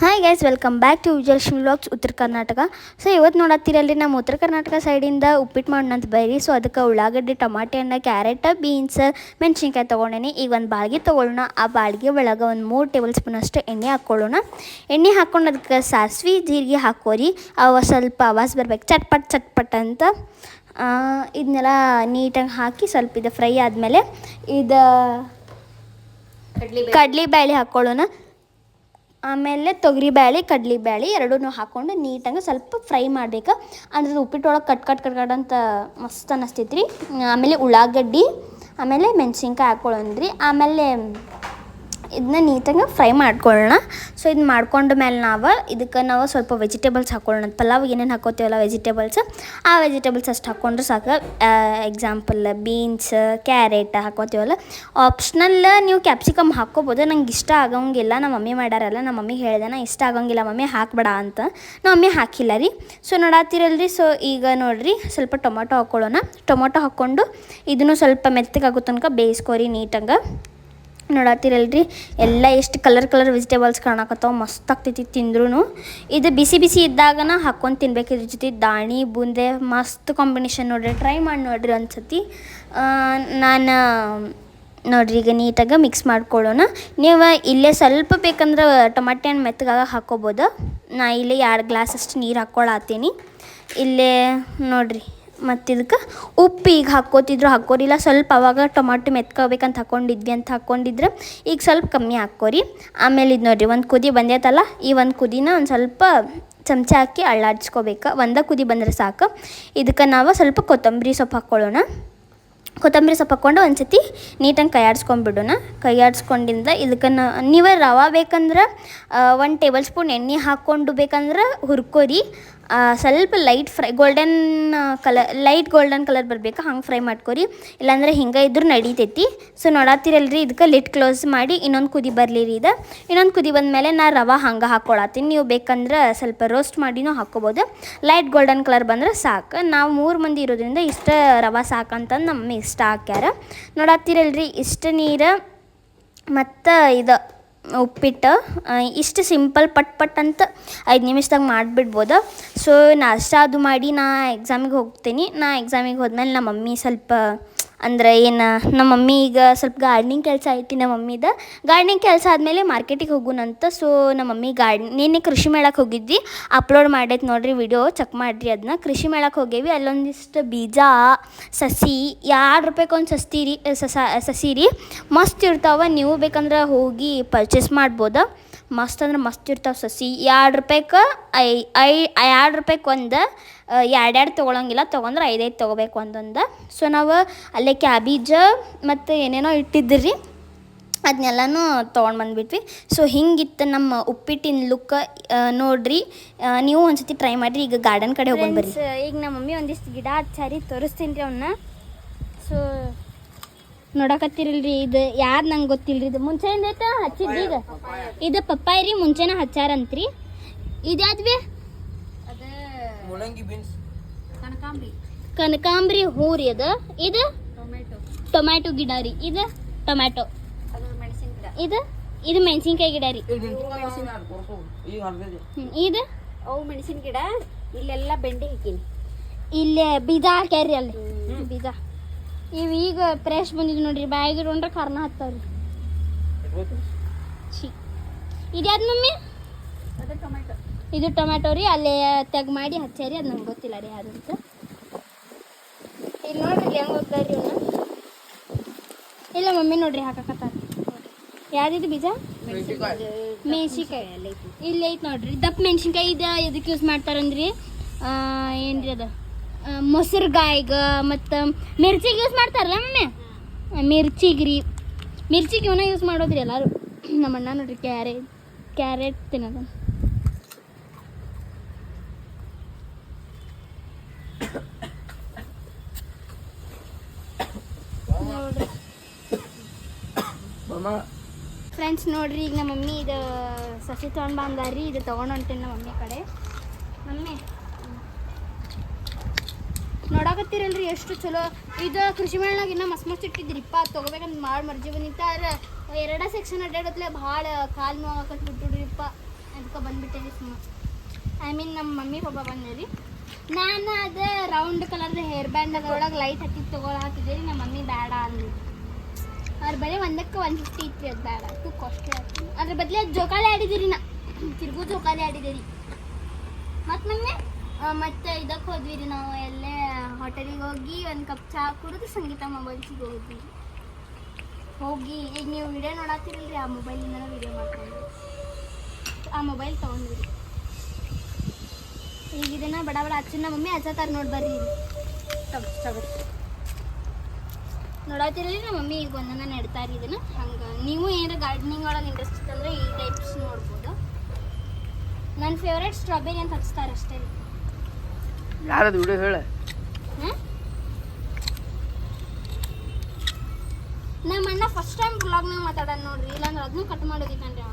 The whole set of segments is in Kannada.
Hi guys, welcome back to Vijayalakshmi vlogs Uttara Karnataka. So ಇವತ್ತು ನೋಡತ್ತೀರಲ್ಲಿ ನಮ್ಮ ಉತ್ತರ ಕರ್ನಾಟಕ ಸೈಡಿಂದ ಉಪ್ಪಿಟ್ಟು ಮಾಡೋಣಂತ ಬೈರಿ. ಸೊ ಅದಕ್ಕೆ ಉಳ್ಳಾಗಡ್ಡಿ, ಟಮಾಟೆ ಹಣ್ಣು, ಕ್ಯಾರೆಟ್, ಬೀನ್ಸ್, ಮೆಣಸಿನ್ಕಾಯಿ ತೊಗೊಂಡೇನಿ. ಈಗ ಒಂದು ಬಾಳ್ಗೆ ತೊಗೊಳ್ಳೋಣ. ಆ ಬಾಳ್ಗೆ ಒಳಗೆ ಒಂದು 3 ಟೇಬಲ್ ಸ್ಪೂನ್ ಅಷ್ಟು ಎಣ್ಣೆ ಹಾಕ್ಕೊಳ್ಳೋಣ. ಎಣ್ಣೆ ಹಾಕ್ಕೊಂಡು ಅದಕ್ಕೆ ಸಾಸಿವೆ ಜೀರಿಗೆ ಹಾಕೋರಿ. ಅವ ಸ್ವಲ್ಪ ಆವಾಜ್ ಬರ್ಬೇಕು, ಚಟ್ಪಟ್ ಚಟ್ಪಟ್ ಅಂತ. ಇದನ್ನೆಲ್ಲ ನೀಟಾಗಿ ಹಾಕಿ ಸ್ವಲ್ಪ ಇದು ಫ್ರೈ ಆದಮೇಲೆ ಇದು ಕಡಲೆಬೇಳೆ ಹಾಕ್ಕೊಳ್ಳೋಣ. ಆಮೇಲೆ ತೊಗರಿಬೇಳೆ, ಕಡಲೆಬೇಳೆ ಎರಡೂ ಹಾಕ್ಕೊಂಡು ನೀಟಾಗಿ ಸ್ವಲ್ಪ ಫ್ರೈ ಮಾಡ್ಬೇಕು. ಅಂದ್ರೆ ಉಪ್ಪಿಟ್ಟೊಳಗೆ ಕಟ್ ಅಂತ ಮಸ್ತ್ ಅನ್ನಿಸ್ತೈತೆ ರೀ. ಆಮೇಲೆ ಉಳ್ಳಾಗಡ್ಡಿ, ಆಮೇಲೆ ಮೆಣಸಿನ್ಕಾಯಿ ಹಾಕ್ಕೊಳ್ಳೋಣ್ರಿ. ಆಮೇಲೆ ಇದನ್ನ ನೀಟಾಗಿ ಫ್ರೈ ಮಾಡ್ಕೊಳ್ಳೋಣ. ಸೊ ಇದನ್ನ ಮಾಡ್ಕೊಂಡ ಮೇಲೆ ಇದಕ್ಕೆ ನಾವು ಸ್ವಲ್ಪ ವೆಜಿಟೇಬಲ್ಸ್ ಹಾಕ್ಕೊಳ್ಳೋಣ. ಪಲಾವ್ ಏನೇನು ಹಾಕೋತೀವಲ್ಲ ವೆಜಿಟೇಬಲ್ಸ್, ಆ ವೆಜಿಟೇಬಲ್ಸ್ ಅಷ್ಟು ಹಾಕ್ಕೊಂಡ್ರೆ ಸಾಕು. ಎಕ್ಸಾಂಪಲ್ ಬೀನ್ಸ್, ಕ್ಯಾರೆಟ್ ಹಾಕೋತೀವಲ್ಲ. ಆಪ್ಷನಲ್ ನೀವು ಕ್ಯಾಪ್ಸಿಕಮ್ ಹಾಕ್ಕೋಬೋದು. ನಂಗೆ ಇಷ್ಟ ಆಗೋಂಗಿಲ್ಲ. ನಮ್ಮ ಮಮ್ಮಿ ಮಾಡ್ಯಾರಲ್ಲ, ನಮ್ಮ ಮಮ್ಮಿಗೆ ಹೇಳಿದೆ ನಾ ಇಷ್ಟ ಆಗೋಂಗಿಲ್ಲ ಮಮ್ಮಿ ಹಾಕ್ಬೇಡ ಅಂತ. ನಮ್ಮ ಮಮ್ಮಿ ಹಾಕಿಲ್ಲ ರೀ. ಸೊ ನೋಡಾತಿರಲ್ರಿ. ಸೊ ಈಗ ನೋಡಿರಿ ಸ್ವಲ್ಪ ಟೊಮೊಟೊ ಹಾಕ್ಕೊಳ್ಳೋಣ. ಟೊಮೊಟೊ ಹಾಕ್ಕೊಂಡು ಇದನ್ನು ಸ್ವಲ್ಪ ಮೆತ್ತಗಾಗೋ ತನಕ ಬೇಯಿಸ್ಕೊರಿ ನೀಟಾಗ. ನೋಡತ್ತೀರಲ್ರಿ ಎಲ್ಲ ಎಷ್ಟು ಕಲರ್ ವೆಜಿಟೇಬಲ್ಸ್ ಕಾಣಕತ್ತಾವ, ಮಸ್ತ್ ಆಗ್ತೈತಿ ತಿಂದ್ರೂ. ಇದು ಬಿಸಿ ಇದ್ದಾಗನ ಹಾಕ್ಕೊಂಡು ತಿನ್ಬೇಕು. ಇದ್ರ ಜೊತೆ ದಾಣಿ ಬೂಂದೆ ಮಸ್ತ್ ಕಾಂಬಿನೇಷನ್ ನೋಡ್ರಿ. ಟ್ರೈ ಮಾಡಿ ನೋಡ್ರಿ ಒಂದ್ಸತಿ. ನಾನು ನೋಡ್ರಿ ಈಗ ನೀಟಾಗಿ ಮಿಕ್ಸ್ ಮಾಡ್ಕೊಳ್ಳೋಣ. ನೀವು ಇಲ್ಲೇ ಸ್ವಲ್ಪ ಬೇಕಂದ್ರೆ ಟೊಮಾಟೆ ಹಣ್ಣು ಮೆತ್ತಗಾಗ ಹಾಕ್ಕೋಬೋದು. ನಾ ಇಲ್ಲೇ 2 ಗ್ಲಾಸ್ ಅಷ್ಟು ನೀರು ಹಾಕ್ಕೊಳತ್ತೀನಿ ಇಲ್ಲೇ ನೋಡ್ರಿ. ಮತ್ತು ಇದಕ್ಕೆ ಉಪ್ಪು ಈಗ ಹಾಕ್ಕೋರಿಲ್ಲ. ಸ್ವಲ್ಪ ಅವಾಗ ಟೊಮಾಟೊ ಮೆತ್ಕೋಬೇಕಂತ ಹಾಕ್ಕೊಂಡಿದ್ರೆ ಈಗ ಸ್ವಲ್ಪ ಕಮ್ಮಿ ಹಾಕ್ಕೋರಿ. ಆಮೇಲೆ ಇದು ನೋಡಿರಿ ಒಂದು ಕುದಿ ಬಂದೈತಲ್ಲ, ಈ ಒಂದು ಕುದಿನ ಒಂದು ಸ್ವಲ್ಪ ಚಮಚ ಹಾಕಿ ಅಳ್ಳಾಡಿಸ್ಕೋಬೇಕು. ಒಂದೇ ಕುದಿ ಬಂದರೆ ಸಾಕು. ಇದಕ್ಕೆ ನಾವು ಸ್ವಲ್ಪ ಕೊತ್ತಂಬರಿ ಸೊಪ್ಪು ಹಾಕ್ಕೊಳ್ಳೋಣ. ಕೊತ್ತಂಬರಿ ಸೊಪ್ಪು ಹಾಕ್ಕೊಂಡು ಒಂದು ಸತಿ ನೀಟಾಗಿ ಕೈಯಾಡಿಸ್ಕೊಂಡ್ಬಿಡೋಣ. ಕೈಯಾಡಿಸ್ಕೊಂಡಿಂದ ಇದಕ್ಕೆ ನೀವು ರವೆ ಬೇಕಂದ್ರೆ 1 ಟೇಬಲ್ ಸ್ಪೂನ್ ಎಣ್ಣೆ ಹಾಕ್ಕೊಂಡು ಬೇಕಂದ್ರೆ ಹುರ್ಕೋರಿ. ಸ್ವಲ್ಪ ಲೈಟ್ ಗೋಲ್ಡನ್ ಕಲರ್ ಬರಬೇಕು, ಹಂಗೆ ಫ್ರೈ ಮಾಡ್ಕೊರಿ. ಇಲ್ಲಾಂದ್ರೆ ಹಿಂಗೆ ಇದ್ರೂ ನಡೀತೈತಿ. ಸೊ ನೋಡತ್ತೀರಲ್ರಿ, ಇದಕ್ಕೆ ಲಿಡ್ ಕ್ಲೋಸ್ ಮಾಡಿ ಇನ್ನೊಂದು ಕುದಿ ಬರಲಿ ರೀ. ಇನ್ನೊಂದು ಕುದಿ ಬಂದಮೇಲೆ ನಾ ರವೆ ಹಂಗೆ ಹಾಕ್ಕೊಳತ್ತೀನಿ. ನೀವು ಬೇಕಂದ್ರೆ ಸ್ವಲ್ಪ ರೋಸ್ಟ್ ಮಾಡಿನೂ ಹಾಕ್ಕೋಬೋದು. ಲೈಟ್ ಗೋಲ್ಡನ್ ಕಲರ್ ಬಂದ್ರೆ ಸಾಕು. ನಾವು 3 ಮಂದಿ ಇರೋದ್ರಿಂದ ಇಷ್ಟ ರವೆ ಸಾಕಂತಂದು ನಮ್ಮ ಇಷ್ಟ ಹಾಕ್ಯಾರ. ನೋಡತ್ತೀರಲ್ರಿ ಇಷ್ಟು ನೀರು ಮತ್ತು ಇದು ಉಪ್ಪಿಟ್ಟು ಇಷ್ಟು ಸಿಂಪಲ್ ಪಟ್ ಅಂತ 5 ನಿಮಿಷದಾಗ ಮಾಡಿಬಿಡ್ಬೋದು. ಸೊ ನಾಷ್ಟ ಅದು ಮಾಡಿ ನಾ ಎಕ್ಸಾಮಿಗೆ ಹೋಗ್ತೀನಿ. ನಾ ಎಕ್ಸಾಮಿಗೆ ಹೋದ್ಮೇಲೆ ನಮ್ಮ ಮಮ್ಮಿ ಸ್ವಲ್ಪ ಅಂದ್ರೆ ನಮ್ಮ ಮಮ್ಮಿ ಈಗ ಸ್ವಲ್ಪ ಗಾರ್ಡ್ನಿಂಗ್ ಕೆಲಸ ಐತಿ. ನಮ್ಮ ಮಮ್ಮಿದ ಗಾರ್ಡ್ನಿಂಗ್ ಕೆಲಸ ಆದಮೇಲೆ ಮಾರ್ಕೆಟಿಗೆ ಹೋಗೋಣಂತ. ಸೊ ನಮ್ಮ ಮಮ್ಮಿ ನಿನ್ನೆ ಕೃಷಿ ಮೇಳಕ್ಕೆ ಹೋಗಿದ್ವಿ. ಅಪ್ಲೋಡ್ ಮಾಡೈತೆ ನೋಡಿರಿ ವಿಡಿಯೋ, ಚೆಕ್ ಮಾಡಿರಿ ಅದನ್ನ. ಕೃಷಿ ಮೇಳಕ್ಕೆ ಹೋಗೇವಿ. ಅಲ್ಲೊಂದಿಷ್ಟು ಬೀಜ ಸಸಿ 2 ರೂಪಾಯಿಗೆ ಒಂದು ಸಸಿ ರೀ. ಮಸ್ತ್ ಇರ್ತಾವೆ. ನೀವು ಬೇಕಂದ್ರೆ ಹೋಗಿ ಪರ್ಚೇಸ್ ಮಾಡ್ಬೋದು. ಮಸ್ತ್ ಅಂದ್ರೆ ಮಸ್ತ್ ಇರ್ತಾವೆ ಸಸಿ. 2 ರೂಪಾಯಿಗೆ 2 ರೂಪಾಯಿಗೆ ಒಂದು 2 ತೊಗೊಳಂಗಿಲ್ಲ. ತೊಗೊಂಡ್ರೆ 5 ತೊಗೋಬೇಕು ಒಂದೊಂದು. ಸೊ ನಾವು ಅಲ್ಲೇ ಕ್ಯಾಬೇಜ್ ಮತ್ತು ಏನೇನೋ ಇಟ್ಟಿದ್ರಿ, ಅದನ್ನೆಲ್ಲನೂ ತೊಗೊಂಡು ಬಂದುಬಿಟ್ವಿ. ಸೊ ಹಿಂಗಿತ್ತು ನಮ್ಮ ಉಪ್ಪಿಟ್ಟಿನ ಲುಕ್. ನೋಡಿರಿ, ನೀವು ಒಂದ್ಸತಿ ಟ್ರೈ ಮಾಡಿರಿ. ಈಗ ಗಾರ್ಡನ್ ಕಡೆ ಹೋಗೋಣ ಬರ್ರಿ. ಈಗ ನಮ್ಮ ಮಮ್ಮಿ ಒಂದಿಷ್ಟು ಗಿಡ ಹಚ್ಚಾರಿ, ತೋರಿಸ್ತೀನಿ ರೀ ಅವನ್ನ. ಸೊ ನೋಡಕತ್ತಿರಲ್ರಿ, ಇದು ಯಾರು ನಂಗೆ ಗೊತ್ತಿಲ್ರಿ. ಇದು ಮುಂಚೆಯಿಂದ ಐತೆ ಹಚ್ಚಿದ್ರಿ. ಇದು ಪಪ್ಪಾಯಿ ರೀ, ಮುಂಚೆನ ಹಚ್ಚಾರಂತ್ರಿ. ಇದ್ಯಾದ್ವಿ ಕನಕಾಂಬ್ರಿ ಹೂ ರೀ. ಇದು ಟೊಮ್ಯಾಟೊ ಗಿಡ ರೀ. ಇದು ಟೊಮ್ಯಾಟೊ, ಇದು ಮೆಣಸಿನ್ಕಾಯಿ ಗಿಡ ರೀ. ಇದು ಅವು ಮೆಣಸಿನ ಗಿಡ. ಇಲ್ಲೆಲ್ಲ ಬೆಂಡೆ ಹಾಕಿನಿ. ಇಲ್ಲೇ ಬೀಜ ಹಾಕ್ಯಾರಿ. ಅಲ್ಲಿ ಬೀಜ ಇವು ಈಗ ಫ್ರೆಶ್ ಬಂದಿದ್ದು ನೋಡ್ರಿ. ಬ್ಯಾಗಿಡ್ಕೊಂಡ್ರೆ ಕರ್ನ ಹತ್ತಾವ್ರಿ. ಇದ್ಯಾವ್ದು ಮಮ್ಮಿ? ಇದು ಟೊಮ್ಯಾಟೊ ರೀ. ಅಲ್ಲೇ ತೆಗ್ ಮಾಡಿ ಹಚ್ಚಾರಿ. ಅದು ನಂಗೆ ಗೊತ್ತಿಲ್ಲ ರೀ ಯಾರಂತ. ಇಲ್ಲಿ ನೋಡ್ರಿ ಹೆಂಗೆ ಹೋಗ್ತಾರ್ರಿ ಅವನ್ನ. ಇಲ್ಲ ಮಮ್ಮಿ ನೋಡ್ರಿ ಹಾಕಕತ್ತಾರ. ಯಾವ್ದಿದು ಬೀಜ? ಮೆಣಸಿನ್ಕಾಯಿ. ಇಲ್ಲಿ ಐತೆ ನೋಡ್ರಿ ದಪ್ಪ ಮೆಣಸಿನ್ಕಾಯಿ. ಇದು ಎದಕ್ಕೆ ಯೂಸ್ ಮಾಡ್ತಾರಂದ್ರಿ, ಏನ್ರಿ ಅದು ಮೊಸರುಗಾಯಿಗೆ ಮತ್ತು ಮಿರ್ಚಿಗೆ ಯೂಸ್ ಮಾಡ್ತಾರಲ್ಲ ಮಮ್ಮಿ. ಮಿರ್ಚಿಗೆ ರೀ. ಮಿರ್ಚಿಗೆ ಇವನ್ನ ಯೂಸ್ ಮಾಡೋದ್ರಿ ಎಲ್ಲರೂ. ನಮ್ಮ ಅಣ್ಣ ನೋಡ್ರಿ ಕ್ಯಾರೆಟ್ ತಿನ್ನೋದು. ನೋಡ್ರಿ ಫ್ರೆಂಡ್ಸ್, ನೋಡ್ರಿ ಈಗ ನಮ್ಮ ಮಮ್ಮಿ ಇದು ಸಸಿ ತೊಗೊಂಡು ಬಂದಾರ್ರಿ. ಇದು ತೊಗೊಂಡು ಹೊಂಟೇನಿ ನಮ್ಮ ಮಮ್ಮಿ ಕಡೆ. ಮಮ್ಮಿ ನೋಡಕತ್ತೀರಲ್ರಿ ಎಷ್ಟು ಚಲೋ. ಇದು ಕೃಷಿ ಮೇಳನಾಗ ಇನ್ನೂ ಮಸ್ತ್ ಇಟ್ಟಿದ್ರಿಪ್ಪ. ತೊಗೋಬೇಕಂತ ಮಾಡಿ ಮರ್ಜಿ ಬಂದಿತ್ತ. 2 ಸೆಕ್ಷನ್ ಅಡ್ಡಾಡತ್ಲೆ ಭಾಳ ಕಾಲು ನೋವು ಹಾಕತ್ ಬಿಟ್ಟುಡ್ರಿಪ್ಪ. ಅದಕ್ಕೆ ಬಂದ್ಬಿಟ್ಟೇನಿ ಸುಮ್ಮ ಐ ಮೀನ್ ನಮ್ಮ ಮಮ್ಮಿ ಒಬ್ಬ ಬಂದೇರಿ ನಾನು ಅದೇ ರೌಂಡ್ ಕಲರ್ದ ಹೇರ್ ಬ್ಯಾಂಡ್ ಅದ್ರೊಳಗೆ ಲೈಟ್ ಹತ್ತಿ ತೊಗೊಳತ್ತಿದ್ದೀರಿ ನಮ್ಮ ಮಮ್ಮಿ ಬೇಡ ಅಂದ್ರಿ ಅವ್ರ ಬರೀ ಒಂದಕ್ಕೆ 150 ಇತ್ತು ಅದು ಬೇಡ ಟು ಕಾಸ್ಟ್ಲಿ ಆಗ್ತದೆ ಅದ್ರ ಬದಲು ಅದು ಜೋಕಾಲಿ ಆಡಿದ್ದೀರಿ ನಾ ತಿರ್ಗೂ ಜೋಕಾಲಿ ಆಡಿದ್ದೀರಿ ಮತ್ತು ಮಮ್ಮಿ ಮತ್ತೆ ಇದಕ್ಕೆ ಹೋದ್ವಿ ರೀ ನಾವು ಎಲ್ಲೇ ಹೋಟೆಲಿಗೆ ಹೋಗಿ ಒಂದು ಕಪ್ ಚಹಾ ಕುಡಿದು ಸಂಗೀತ ಮೊಬೈಲ್ಸಿಗೆ ಹೋದ್ವಿ ಹೋಗಿ ಈಗ ನೀವು ವಿಡಿಯೋ ನೋಡತ್ತೀರಲ್ರಿ ಆ ಮೊಬೈಲಿಂದ ವಿಡಿಯೋ ಮಾಡ್ಕೊಂಡು ಆ ಮೊಬೈಲ್ ತೊಗೊಂಡ್ರಿ ಈಗ ಇದನ್ನ ಬಡ ಬಡ ಹಚ್ಚಿನ ಮಮ್ಮಿ ಹಚ್ಚತ್ತಾರ ನೋಡಿ ಬರ್ರಿ ತಗೋರಿ ನೋಡತ್ತೀರಲ್ರಿ ನಮ್ಮ ಮಮ್ಮಿ ಈಗ ಒಂದೊಂದು ನೆಡ್ತಾರೆ ಇದನ್ನು ಹಂಗೆ ನೀವು ಏನಾರ ಗಾರ್ಡನಿಂಗ್ ಒಳಗೆ ಇಂಟ್ರೆಸ್ಟ್ ಇತ್ತಂದ್ರೆ ಈ ಟೈಪ್ಸ್ ನೋಡ್ಬೋದು ನನ್ನ ಫೇವ್ರೇಟ್ ಸ್ಟ್ರಾಬೆರಿ ಅಂತ ಹಚ್ತಾರೆ ಅಷ್ಟೇ ರೀ ಯಾರದು ವಿಡಿಯೋ ಹೇಳ ನಮ್ಮ ಅಣ್ಣ ಫಸ್ಟ್ ಟೈಮ್ ಬ್ಲಾಗ್ನಾಗ ಮಾತಾಡೋಣ ನೋಡ್ರಿ ಇಲ್ಲಾಂದ್ರೆ ಅದನ್ನೂ ಕಟ್ ಮಾಡೋದಿತ್ತನ್ರಿ ಅವ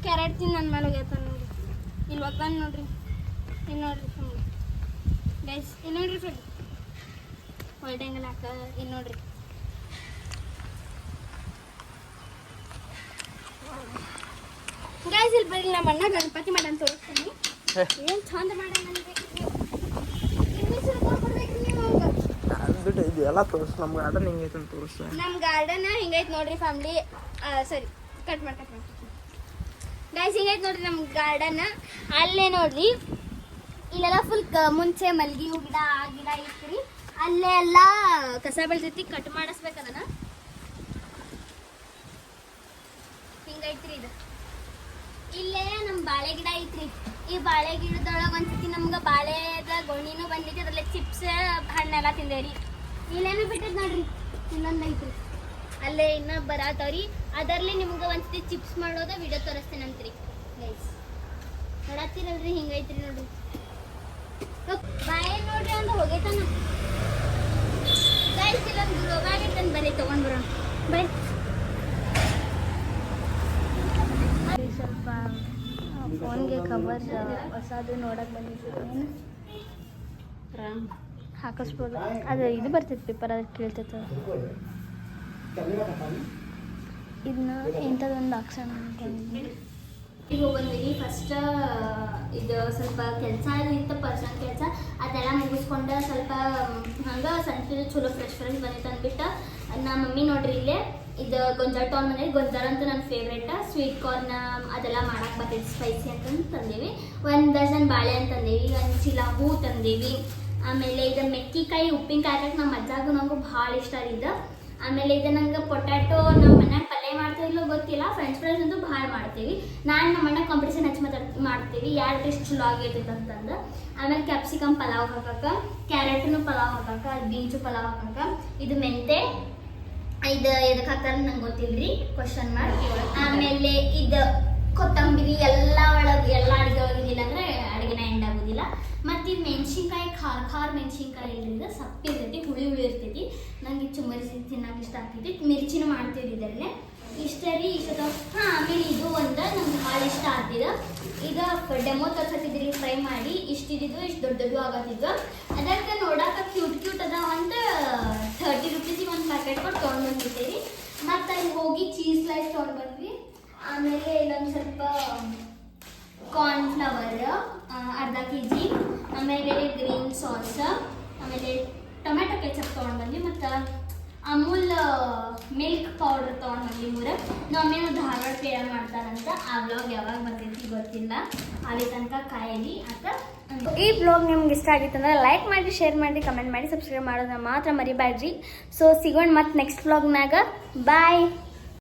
ಕ್ಯಾರೆಟ್ ತಿಂದು ನನ್ನ ಮೇಲೆ ಹೋಗ್ಯತ ನೋಡ್ರಿ ಇಲ್ಲಿ ಒಗ್ಗಂಡು ನೋಡ್ರಿ ಇಲ್ಲಿ ನೋಡ್ರಿ ಗೈಸ್ ಇಲ್ಲಿ ನೋಡ್ರಿ ಫ್ರೆಂಡ್ ಹೊಲ್ಟಂಗಲ್ ಹಾಕ ಇಲ್ಲಿ ನೋಡ್ರಿ ಗೈಸ್ ಇಲ್ಲಿ ಬರ್ರಿ ನಮ್ಮ ಅಣ್ಣ ಗಣಪತಿ ಮಾಡಂತ ತೋರಿಸ್ತೀನಿ ಏನು ಚಂದ ಮಾಡಂಗಲ್ರಿ ಬಿಟ್ಟು ಇದು ಎಲ್ಲ ತೋರಿಸ್ ನಮ್ಮ ಗಾರ್ಡನ್ ಹಿಂಗೈತೆ ಅಂತ ತೋರಿಸ್ ನಮ್ಮ ಗಾರ್ಡನ್ ಹಿಂಗೈತೆ ನೋಡ್ರಿ ಫ್ಯಾಮಿಲಿ ಸರಿ ಕಟ್ ಮಾಡಿ ಗೈಸ್ ಹಿಂಗೈತೆ ನೋಡ್ರಿ ನಮ್ಮ ಗಾರ್ಡನ್ ಅಲ್ಲೇ ನೋಡ್ರಿ ಇಲ್ಲೆಲ್ಲ ಫುಲ್ ಮುಂಚೆ ಮಲ್ಗಿ ಹೂ ಗಿಡ ಆ ಗಿಡ ಇತ್ತು ಅಲ್ಲೇ ಎಲ್ಲ ಕಸ ಬೆಳ್ತೈತಿ ಕಟ್ ಮಾಡಿಸ್ಬೇಕು ಅದನ್ನ ಹಿಂಗೈತ್ರಿ ಇದು ಇಲ್ಲೇ ನಮ್ಮ ಬಾಳೆ ಗಿಡ ಐತ್ರಿ ಈ ಬಾಳೆ ಗಿಡದೊಳಗೆ ಒಂದ್ಸತಿ ನಮ್ಗೆ ಬಾಳೆದ ಗೊಣಿನೂ ಬಂದೈತಿ ಅದ್ರಲ್ಲೇ ಚಿಪ್ಸ್ ಹಣ್ಣೆಲ್ಲ ತಿಂದೇರಿ ಇಲ್ಲೇನು ಬಿಟ್ಟದ್ ನೋಡ್ರಿ ಇನ್ನೊಂದು ಐತ್ರಿ ಅಲ್ಲೇ ಇನ್ನೂ ಬರತ್ತವ್ರಿ ಅದರಲ್ಲಿ ನಿಮ್ಗೆ ಒಂದ್ಸತಿ ಚಿಪ್ಸ್ ಮಾಡೋದ ವಿಡಿಯೋ ತೋರಿಸ್ತೇನಂತ್ರಿ ಗೈಸ್ ನೋಡತ್ತೀರಲ್ರಿ ಹಿಂಗೈತ್ರಿ ನೋಡ್ರಿ ಬಾಳೆ ನೋಡ್ರಿ ಅಂತ ಹೋಗೈತಾನ ಗೈಸ್ ಇಲ್ಲೊಂದು ರೋಗ ಆಗೈತಂದು ಬರ್ರಿ ತೊಗೊಂಡು ಬರೋಣ ಬೈ ಸ್ವಲ್ಪ ಫೋನ್ಗೆ ಕವರ್ ಹೊಸದು ನೋಡಕ್ಕೆ ಬಂದಿದ್ದೀನಿ ಹಾಕಿಸ್ಬೋದು ಅದು ಇದು ಬರ್ತೈತೆ ಪೇಪರ್ ಅದಕ್ಕೆ ಕೇಳ್ತೈತೆ ಇದನ್ನ ಇಂಥದ್ದೊಂದು ಹಾಕ್ಸೋಣ ಅನ್ಕೊಂಡಿದ್ದೀನಿ ಈಗ ಬಂದಿರಿ ಫಸ್ಟ್ ಇದು ಸ್ವಲ್ಪ ಕೆಲಸ ಇತ್ತು ಪರ್ಸನಲ್ ಕೆಲಸ ಅದೆಲ್ಲ ಮುಗಿಸ್ಕೊಂಡು ಸ್ವಲ್ಪ ಹಂಗೆ ಸಣ್ಣ ಚಲೋ ಫ್ರೆಶ್ ಬಂದಿತ್ತು ಅಂದ್ಬಿಟ್ಟು ನಮ್ಮ ಮಮ್ಮಿ ನೋಡ್ರಿ ಇಲ್ಲೇ ಇದು ಗೊಂಜಾಳ ತೊಗೊಂಡು ಬಂದೇವಿ ಗೊಂಜಾಳ ಅಂತ ನನ್ನ ಫೇವ್ರೇಟ್ ಸ್ವೀಟ್ ಕಾರ್ನ್ ಅದೆಲ್ಲ ಮಾಡಕ್ಕೆ ಬರ್ತೈತಿ ಸ್ಪೈಸಿ ಅಂತಂದು ತಂದೇವಿ 1 ಡಜನ್ ಬಾಳೆ ಅಂತ ತಂದೇವಿ 1 ಚೀಲ ಹೂ ತಂದೇವಿ ಆಮೇಲೆ ಇದು ಮೆಕ್ಕಿಕಾಯಿ ಉಪ್ಪಿನಕಾಯಿ ಹಾಕಕ್ಕೆ ನಮ್ಮ ಅಜ್ಜಾಗೂ ನಂಗೂ ಭಾಳ ಇಷ್ಟ ಇದು ಆಮೇಲೆ ಇದು ನಂಗೆ ಪೊಟ್ಯಾಟೊ ನಮ್ಮ ಮನ್ಯಾಗ ಪಲ್ಯ ಮಾಡ್ತಿರ್ಲೋ ಗೊತ್ತಿಲ್ಲ ಫ್ರೆಂಚ್ ಫ್ರೈಸ್ ಅಂತೂ ಭಾಳ ಮಾಡ್ತೀವಿ ನಾನು ನಮ್ಮ ಮನ್ಯಾಗ ಕಾಂಪಿಟೇಷನ್ ಹಚ್ಚಿ ಮಾಡ್ತೀವಿ ಯಾರು ಟೇಸ್ಟ್ ಚಲೋ ಆಗಿರ್ತೈತೆ ಅಂತಂದು ಆಮೇಲೆ ಕ್ಯಾಪ್ಸಿಕಮ್ ಪಲಾವ್ ಹಾಕಕ್ಕೆ ಕ್ಯಾರೆಟ್ನು ಪಲಾವ್ ಹಾಕಕ್ಕೆ ಅದು ಬೀನ್ಸು ಪಲಾವ್ ಹಾಕಕ್ಕೆ ಇದು ಮೆಂತೆ ಇದು ಎದಕ್ಕೆ ಹಾಕ್ತಾರೆ ನಂಗೆ ಗೊತ್ತಿಲ್ರಿ ಕ್ವಶನ್ ಮಾರ್ಕ್ ಆಮೇಲೆ ಇದು ಕೊತ್ತಂಬರಿ ಎಲ್ಲ ಒಳಗೆ ಎಲ್ಲ ಅಡುಗೆ ಒಳಗಿದಿಲ್ಲ ಅಂದರೆ ಅಡುಗೆನ ಎಂಡ್ ಆಗೋದಿಲ್ಲ ಮತ್ತು ಇದು ಮೆಣಸಿನ್ಕಾಯಿ ಖಾರ ಮೆಣಸಿನ್ಕಾಯಿ ಇಲ್ಲಿಂದ ಸಪ್ಪೆ ಇರ್ತೈತಿ ಹುಳಿ ಇರ್ತೈತಿ ನಂಗೆ ಚುಮ್ಮರಿಸಿ ತಿನ್ನಕ್ಕೆ ಇಷ್ಟ ಆಗ್ತೈತಿ ಮಿರ್ಚಿನೂ ಮಾಡ್ತೀವಿ ಇದರಲ್ಲೇ ಇಷ್ಟ ರೀ ಇಷ್ಟ ಹಾಂ ಆಮೇಲೆ ಇದು ಒಂದು ನಮ್ಗೆ ಭಾಳ ಇಷ್ಟ ಆಗ್ತಿದ್ದು ಈಗ ಡೆಮೋ ತರ್ಸತ್ತಿದ್ರಿ ಫ್ರೈ ಮಾಡಿ ಇಷ್ಟಿದ್ದು ಇಷ್ಟು ದೊಡ್ಡದು ಆಗತ್ತಿದ್ದು ಅದಕ್ಕೆ ನೋಡಕ್ಕೆ ಕ್ಯೂಟ್ ಅದಾವ ಅಂತ 30 ರೂಪೀಸಿಗೆ ಒಂದು ಪ್ಯಾಕೆಟ್ ಕೊಟ್ಟು ತೊಗೊಂಡು ಬಂದ್ಬಿಟ್ಟೇರಿ ಮತ್ತು ಅಲ್ಲಿ ಹೋಗಿ ಚೀಸ್ ಸ್ಲೈಸ್ ತೊಗೊಂಡು ಬಂದ್ವಿ ಆಮೇಲೆ ಇಲ್ಲೊಂದು ಸ್ವಲ್ಪ ಕಾರ್ನ್ಫ್ಲವರ್ ಅರ್ಧ kg ಆಮೇಲೆ ಗ್ರೀನ್ ಸಾಸ್ ಆಮೇಲೆ ಟೊಮೆಟೊ ಕೆಚಪ್ ತೊಗೊಂಡು ಬಂದ್ವಿ ಮತ್ತು ಅಮೂಲ್ ಮಿಲ್ಕ್ ಪೌಡರ್ ತೊಗೊಂಡು ಬಂದ್ವಿ 3 ನಮ್ಮೇನು ಧಾರವಾಡ ಪೇಡ ಮಾಡ್ತಾರಂತ ಆ ಬ್ಲಾಗ್ ಯಾವಾಗ ಬರ್ತೈತಿ ಗೊತ್ತಿಲ್ಲ ಅಲ್ಲಿ ತನಕ ಕಾಯಲಿ ಅಂತ ಈ ಬ್ಲಾಗ್ ನಿಮ್ಗೆ ಇಷ್ಟ ಆಗಿತ್ತಂದ್ರೆ ಲೈಕ್ ಮಾಡಿ ಶೇರ್ ಮಾಡಿ ಕಮೆಂಟ್ ಮಾಡಿ ಸಬ್ಸ್ಕ್ರೈಬ್ ಮಾಡೋದನ್ನ ಮಾತ್ರ ಮರಿಬೇಡ್ರಿ ಸೊ ಸಿಗೋಣ ಮತ್ತೆ ನೆಕ್ಸ್ಟ್ ಬ್ಲಾಗ್ನಾಗ ಬಾಯ್